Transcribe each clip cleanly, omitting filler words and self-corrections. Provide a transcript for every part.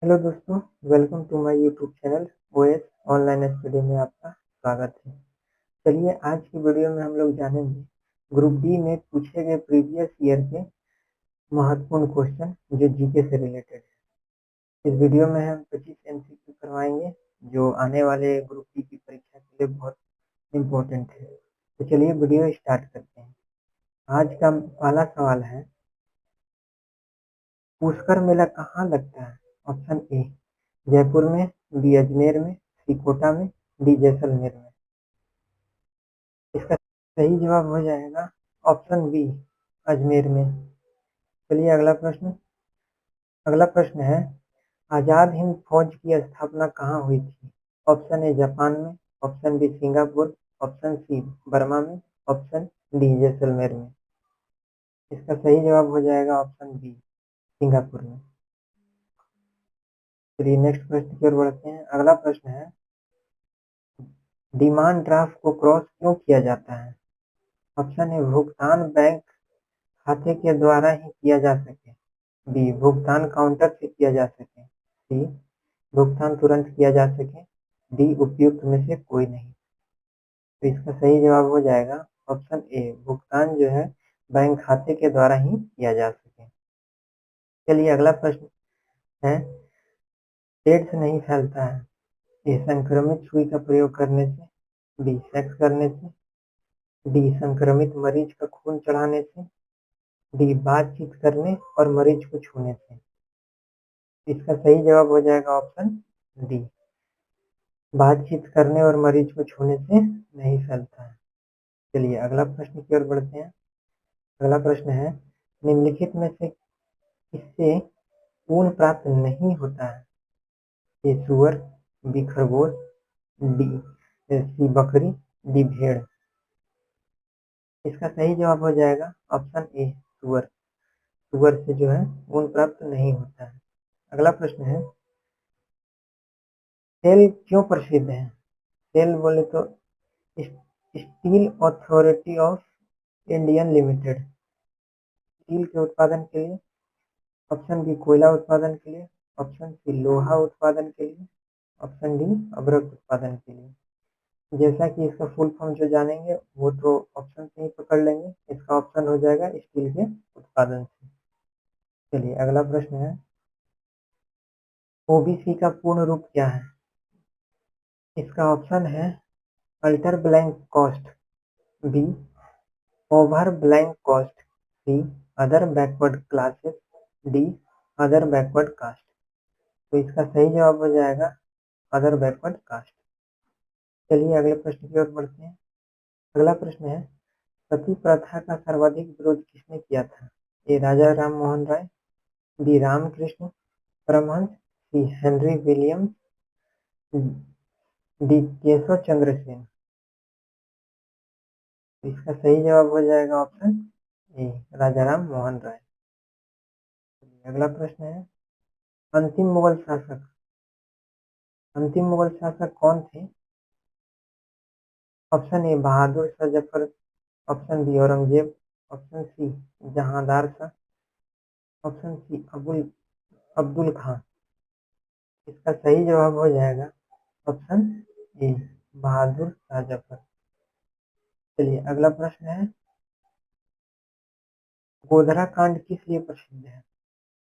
Hello दोस्तों, welcome to my YouTube channel OS online study में आपका स्वागत है। चलिए आज की वीडियो में हम लोग जानेंगे ग्रुप डी में पूछे गए प्रीवियस ईयर के महत्वपूर्ण क्वेश्चन जो जीके से रिलेटेड है। इस वीडियो में हम 25 एमसीक्यू करवाएंगे जो आने वाले ग्रुप डी की परीक्षा के लिए बहुत इम्पोर्टेंट है। तो चलिए वीडियो स्टार्ट करते हैं। आज का पहला सवाल है, पुष्कर मेला कहाँ लगता है? ऑप्शन ए जयपुर में, बी अजमेर में, सी कोटा में, डी जैसलमेर में। इसका सही जवाब हो जाएगा ऑप्शन बी अजमेर में। चलिए अगला प्रश्न है, आजाद हिंद फौज की स्थापना कहाँ हुई थी? ऑप्शन ए जापान में, option B Singapore, option C Burma में, ऑप्शन डी जैसलमेर में। इसका सही जवाब हो जाएगा ऑप्शन बी सिंगापुर में। चलिए नेक्स्ट प्रश्न की ओर बढ़ते हैं। अगला प्रश्न है, डिमांड ड्राफ्ट को क्रॉस क्यों किया जाता है? ऑप्शन ए भुगतान बैंक खाते के द्वारा ही किया जा सके, बी भुगतान काउंटर से किया जा सके, सी भुगतान तुरंत किया जा सके, डी उपयुक्त में से कोई नहीं। तो इसका सही जवाब हो जाएगा ऑप्शन ए भुगतान जो है बैंक खाते के द्वारा ही किया जा सके। चलिए अगला प्रश्न है, एड्स नहीं फैलता है? ए संक्रमित सुई का प्रयोग करने से, बी सेक्स करने से, डी संक्रमित मरीज का खून चढ़ाने से, डी बातचीत करने और मरीज को छूने से। इसका सही जवाब हो जाएगा ऑप्शन डी बातचीत करने और मरीज को छूने से नहीं फैलता है। चलिए अगला प्रश्न की ओर बढ़ते हैं। अगला प्रश्न है, निम्नलिखित में से किससे ऊन प्राप्त नहीं होता है? ए सुअर, बी खरगोश, डी सी बकरी, डी भेड़। इसका सही जवाब हो जाएगा ऑप्शन ए सुअर। सुअर से जो है ऊन प्राप्त नहीं होता है। अगला प्रश्न है, सेल क्यों प्रसिद्ध है? सेल बोले तो steel authority of Indian limited, steel के उत्पादन के लिए, ऑप्शन बी कोयला उत्पादन के लिए, ऑप्शन सी लोहा उत्पादन के लिए, ऑप्शन डी अभ्रक उत्पादन के लिए। जैसा कि इसका फुल फॉर्म जो जानेंगे वो तो ऑप्शन से ही पकड़ लेंगे। इसका ऑप्शन हो जाएगा स्टील के उत्पादन से। चलिए अगला प्रश्न है, ओबीसी का पूर्ण रूप क्या है? इसका ऑप्शन है alter blank caste, B over blank caste, C other backward classes, D other backward caste. तो इसका सही जवाब हो जाएगा अदर बैकवर्ड कास्ट। चलिए अगले प्रश्न की ओर बढ़ते हैं। अगला प्रश्न है, सती प्रथा का सर्वाधिक विरोध किसने किया था? ए राजा राम मोहन राय, बी रामकृष्ण परमहंस, सी Henry Williams, D Keshav Chandra Sen. इसका सही जवाब हो जाएगा ऑप्शन ए राजा राम मोहन राय। अगला प्रश्न है, अंतिम मुगल शासक अंतिम मुगल शासक कौन थे? Option A Bahadur Shah Zafar, option B Aurangzeb, option C Jahandar Shah, option C Abdul Khan. इसका सही जवाब हो जाएगा ऑप्शन ए बहादुर शाह जफर। चलिए अगला प्रश्न है, गोधरा कांड किस लिए प्रसिद्ध है?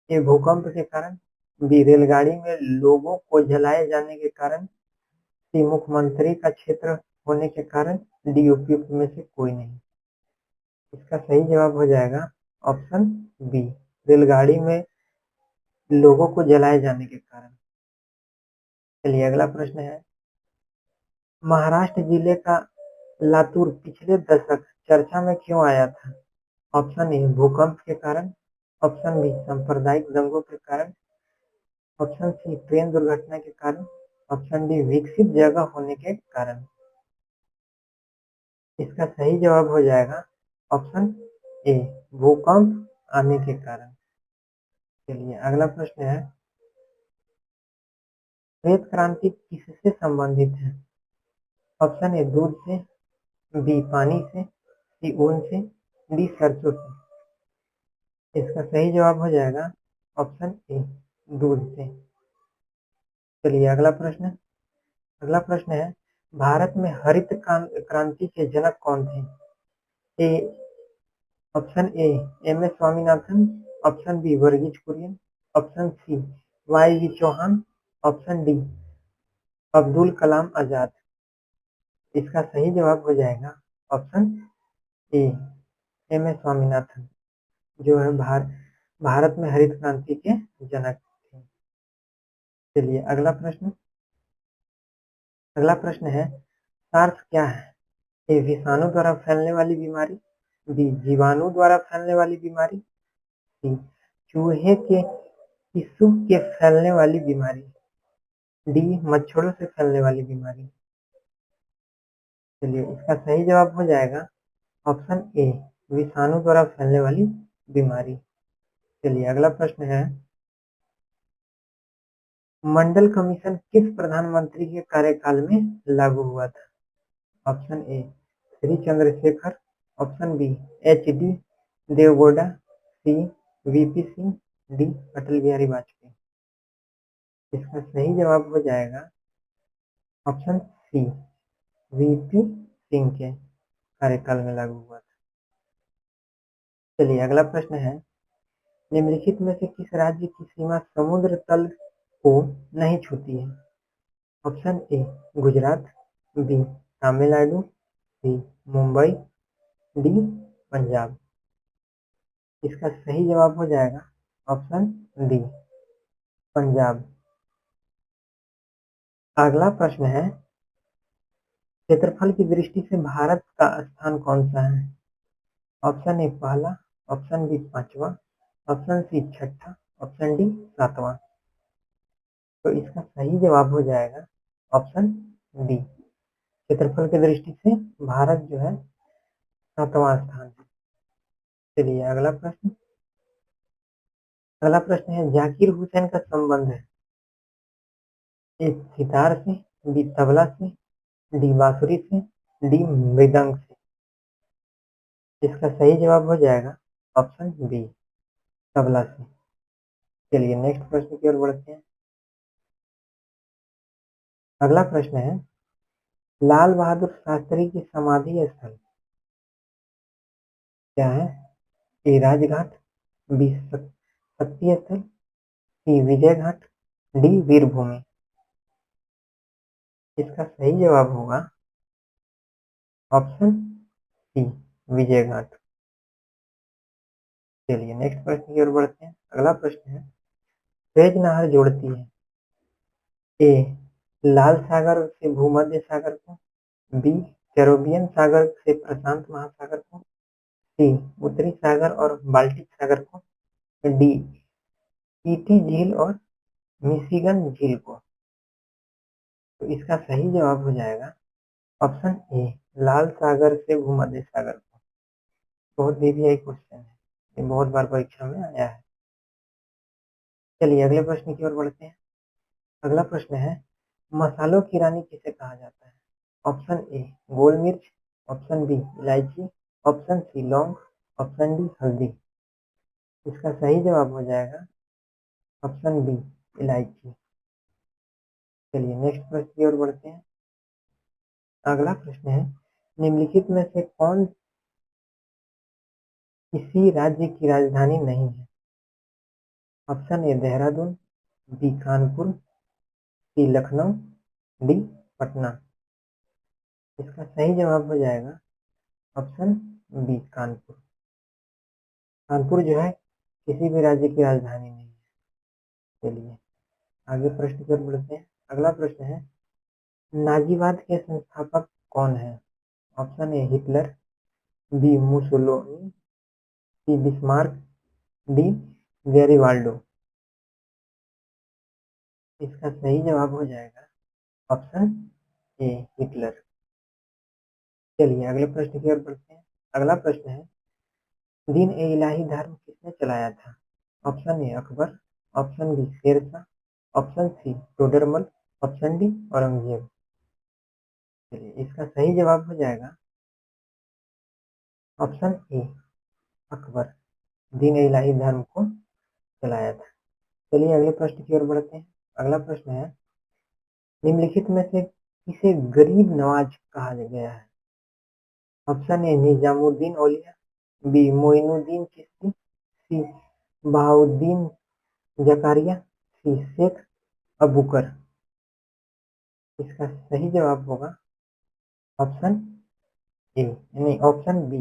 ए भूकंप के कारण, बी रेलगाड़ी में लोगों को जलाए जाने के कारण, सी मुख्यमंत्री का क्षेत्र होने के कारण, डी उपयुक्त में से कोई नहीं। इसका सही जवाब हो जाएगा ऑप्शन बी रेलगाड़ी में लोगों को जलाए जाने के कारण। चलिए अगला प्रश्न है, महाराष्ट्र जिले का लातूर पिछले दशक चर्चा में क्यों आया था? ऑप्शन ए भूकंप के कारण, ऑप्शन बी सांप्रदायिक दंगों के कारण, ऑप्शन सी ट्रेन दुर्घटना के कारण, ऑप्शन डी विकसित जगह होने के कारण। इसका सही जवाब हो जाएगा ऑप्शन ए भूकंप आने के कारण। चलिए अगला प्रश्न है, श्वेत क्रांति किससे संबंधित है? ऑप्शन ए दूध से, बी पानी से, सी ऊन से, डी सरसों से। इसका सही जवाब हो जाएगा ऑप्शन ए दूध से। चलिए अगला प्रश्न है, भारत में हरित क्रांति के जनक कौन थे? A option A M S Swaminathan, option B Verghese Kurien, option C Y V Chauhan, option D Abdul Kalam Azad. इसका सही जवाब हो जाएगा option A M S Swaminathan, जो है भारत में हरित क्रांति के जनक थे। चलिए अगला प्रश्न है, सार्स क्या है? ए विषाणु द्वारा फैलने वाली बीमारी, बी जीवाणु द्वारा फैलने वाली बीमारी, सी चूहे के टिश्यू के फैलने वाली बीमारी, डी मच्छरों से फैलने वाली बीमारी। चलिए इसका सही जवाब हो जाएगा ऑप्शन ए विषाणु द्वारा फैलने वाली बीमारी। चलिए अगला प्रश्न है, मंडल कमीशन किस प्रधानमंत्री के कार्यकाल में लागू हुआ था? Option A Shri Chandrashekhar, option B H D Deve Gowda, C V P Singh, D Atal Bihari Vajpayee. इसका सही जवाब हो जाएगा ऑप्शन सी वीपी सिंह के कार्यकाल में लागू हुआ था। चलिए अगला प्रश्न है, निम्नलिखित में से किस राज्य की सीमा समुद्र तल को नहीं छूती है? Option A Gujarat, B Tamil Nadu, C Mumbai, D Punjab. इसका सही जवाब हो जाएगा ऑप्शन डी पंजाब। अगला प्रश्न है, क्षेत्रफल की दृष्टि से भारत का स्थान कौन सा है? ऑप्शन ए पहला, ऑप्शन बी पांचवा, ऑप्शन सी छठा, ऑप्शन डी सातवां। तो इसका सही जवाब हो जाएगा ऑप्शन डी, क्षेत्रफल की दृष्टि से भारत जो है सातवां स्थान है। चलिए अगला प्रश्न है, जाकिर हुसैन का संबंध है ए सितार से, बी तबला से, डी बांसुरी से, डी मृदंग से। इसका सही जवाब हो जाएगा ऑप्शन बी तबला से। चलिए नेक्स्ट प्रश्न की ओर बढ़ते हैं। अगला प्रश्न है, लाल बहादुर शास्त्री की समाधि स्थल क्या है? ए राजघाट, बी शक्ति स्थल, सी विजय घाट, डी वीरभूमि। इसका सही जवाब होगा ऑप्शन सी विजय घाट। चलिए नेक्स्ट प्रश्न की ओर बढ़ते हैं। अगला प्रश्न है, स्वेज नहर जोड़ती है ए लाल सागर से भूमध्य सागर को, बी कैरोबियन सागर से प्रशांत महासागर को, सी उत्तरी सागर और बाल्टिक सागर को, डी ईटी झील और मिशिगन झील को। तो इसका सही जवाब हो जाएगा ऑप्शन ए लाल सागर से भूमध्य सागर को। बहुत वीवीआई क्वेश्चन है, ये बहुत बार परीक्षा में आया है। चलिए अगले प्रश्न की ओर बढ़ते हैं। अगला प्रश्न है, मसालों की रानी किसे कहा जाता है? ऑप्शन ए गोल मिर्च, ऑप्शन बी इलायची, ऑप्शन सी लौंग, ऑप्शन डी हल्दी। इसका सही जवाब हो जाएगा ऑप्शन बी इलायची। चलिए नेक्स्ट प्रश्न की ओर बढ़ते हैं। अगला प्रश्न है, निम्नलिखित में से कौन किसी राज्य की राजधानी नहीं है? Option A Dehradun, B Kanpur, C Lucknow, D Patna. इसका सही जवाब हो जाएगा ऑप्शन बी कानपुर। कानपुर जो है किसी भी राज्य की राजधानी नहीं है। चलिए आगे प्रश्न की ओर बढ़ते हैं। अगला प्रश्न है, नाजीवाद के संस्थापक कौन है? Option A Hitler, B Mussolini, C Bismarck, D Garibaldi. इसका सही जवाब हो जाएगा ऑप्शन ए हिटलर। चलिए अगले प्रश्न की ओर बढ़ते हैं। अगला प्रश्न है, दीन ए इलाही धर्म किसने चलाया था? Option A Akbar, option B Sher Shah, option C Todar Mal, option D Aurangzeb. चलिए इसका सही जवाब हो जाएगा ऑप्शन ए अकबर, दीन ए इलाही धर्म को चलाया था। चलिए अगले प्रश्न की ओर बढ़ते हैं। अगला प्रश्न है, निम्नलिखित में से किसे गरीब नवाज कहा गया है? Option A Nizamuddin Auliya, B Moinuddin Chishti, C Bahauddin Zakariya, C Sheikh Abubakar. इसका सही जवाब होगा ऑप्शन ए, यानी ऑप्शन बी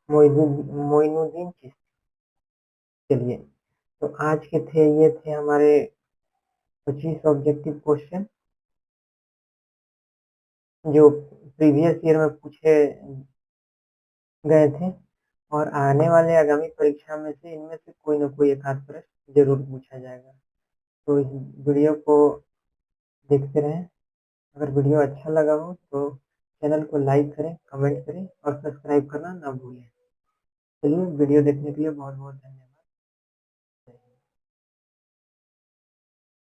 मोइनुद्दीन चिश्ती। चलिए, तो आज के ये थे हमारे 25 ऑब्जेक्टिव क्वेश्चन जो प्रीवियस ईयर में पूछे गए थे, और आने वाले आगामी परीक्षा में से इनमें से कोई ना कोई एक आध प्रश्न जरूर पूछा जाएगा। तो इस वीडियो को देखते रहें। अगर वीडियो अच्छा लगा हो तो चैनल को लाइक करें, कमेंट करें और सब्सक्राइब करना ना भूलें। चलिए, वीडियो देखने के लिए बहुत बहुत धन्यवाद।